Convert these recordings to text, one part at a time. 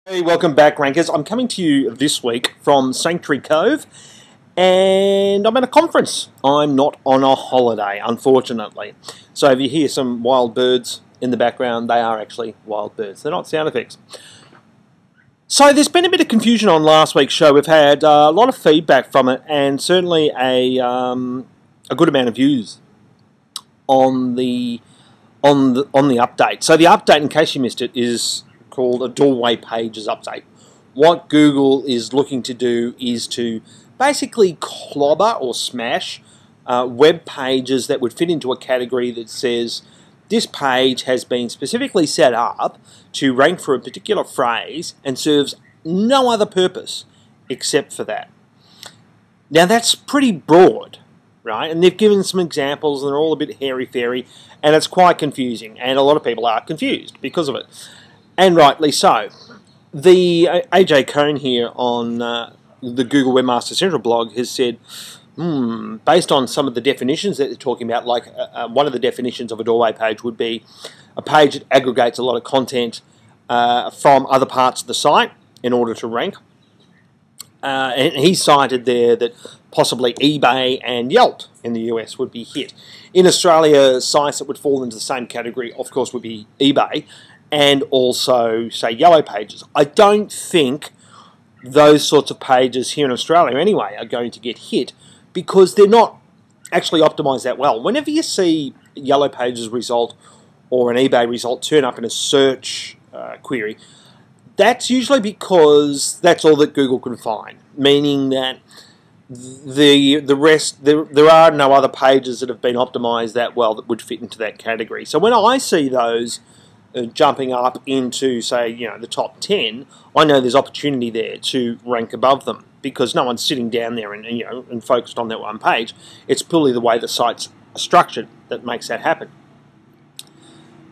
Hey, welcome back, Rankers. I'm coming to you this week from Sanctuary Cove, and I'm at a conference. I'm not on a holiday, unfortunately. So if you hear some wild birds in the background, they are actually wild birds. They're not sound effects. So there's been a bit of confusion on last week's show. We've had a lot of feedback from it, and certainly a good amount of views on the update. So the update, in case you missed it, is called a Doorway Pages update. What Google is looking to do is to basically clobber or smash web pages that would fit into a category that says this page has been specifically set up to rank for a particular phrase and serves no other purpose except for that. Now that's pretty broad, right? And they've given some examples and they're all a bit hairy-fairy, and it's quite confusing, and a lot of people are confused because of it. And rightly so. The AJ Cohn here on the Google Webmaster Central blog has said, based on some of the definitions that they're talking about, like one of the definitions of a doorway page would be a page that aggregates a lot of content from other parts of the site in order to rank. And he cited there that possibly eBay and Yelp in the US would be hit. In Australia, sites that would fall into the same category, of course, would be eBay and also, say, Yellow Pages. I don't think those sorts of pages here in Australia, anyway, are going to get hit because they're not actually optimized that well. Whenever you see Yellow Pages result or an eBay result turn up in a search query, that's usually because that's all that Google can find, meaning that the rest, there are no other pages that have been optimized that well that would fit into that category. So when I see those jumping up into, say, the top 10, I know there's opportunity there to rank above them because no one's sitting down there and focused on that one page. It's purely the way the site's structured that makes that happen.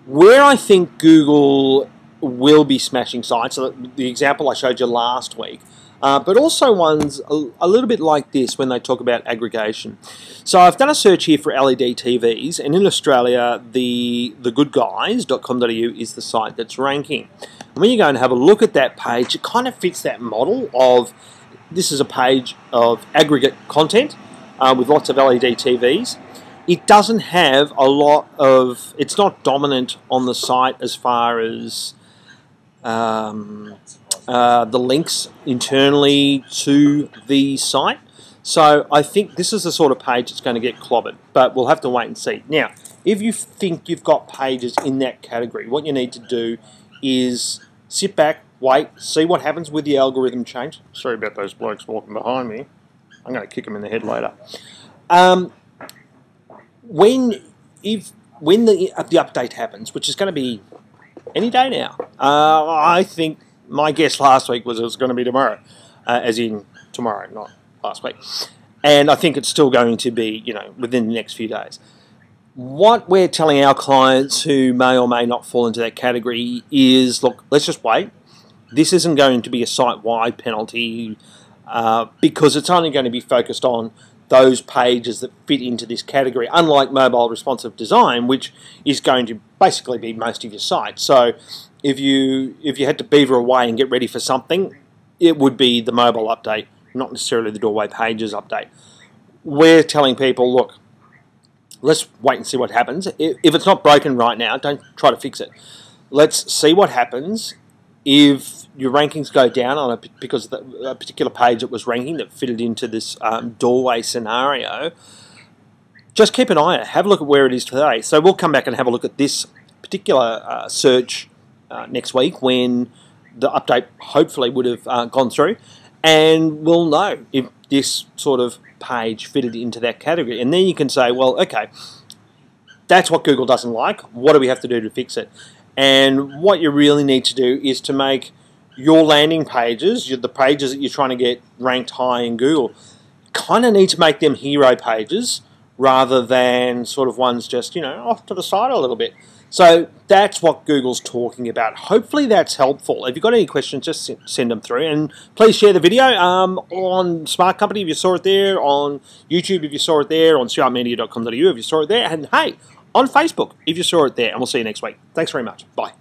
Where I think Google will be smashing sites, so the example I showed you last week, but also ones a little bit like this when they talk about aggregation. So I've done a search here for LED TVs, and in Australia, thegoodguys.com.au is the site that's ranking. And when you go and have a look at that page, it kind of fits that model of this is a page of aggregate content with lots of LED TVs. It doesn't have a lot of, it's not dominant on the site as far as the links internally to the site. So I think this is the sort of page that's going to get clobbered, but we'll have to wait and see. Now, if you think you've got pages in that category, what you need to do is sit back, wait, see what happens with the algorithm change. Sorry about those blokes walking behind me. I'm going to kick them in the head later. When the update happens, which is going to be any day now, I think my guess last week was it was going to be tomorrow, as in tomorrow, not last week. And I think it's still going to be, within the next few days. What we're telling our clients who may or may not fall into that category is, look, let's just wait. This isn't going to be a site-wide penalty because it's only going to be focused on those pages that fit into this category, unlike mobile responsive design, which is going to basically be most of your site. So if you had to beaver away and get ready for something, it would be the mobile update, not necessarily the Doorway Pages update. We're telling people, look, let's wait and see what happens. If it's not broken right now, don't try to fix it. Let's see what happens. If your rankings go down because of a particular page that was ranking that fitted into this doorway scenario, just keep an eye on it. Have a look at where it is today. So we'll come back and have a look at this particular search next week when the update hopefully would have gone through, and we'll know if this sort of page fitted into that category. And then you can say, well, okay, that's what Google doesn't like. What do we have to do to fix it? And what you really need to do is to make your landing pages, the pages that you're trying to get ranked high in Google, kind of need to make them hero pages rather than sort of ones just, off to the side a little bit. So that's what Google's talking about. Hopefully that's helpful. If you've got any questions, just send them through. And please share the video on Smart Company if you saw it there, on YouTube if you saw it there, on smartmedia.com.au if you saw it there, and hey, on Facebook if you saw it there. And we'll see you next week. Thanks very much. Bye.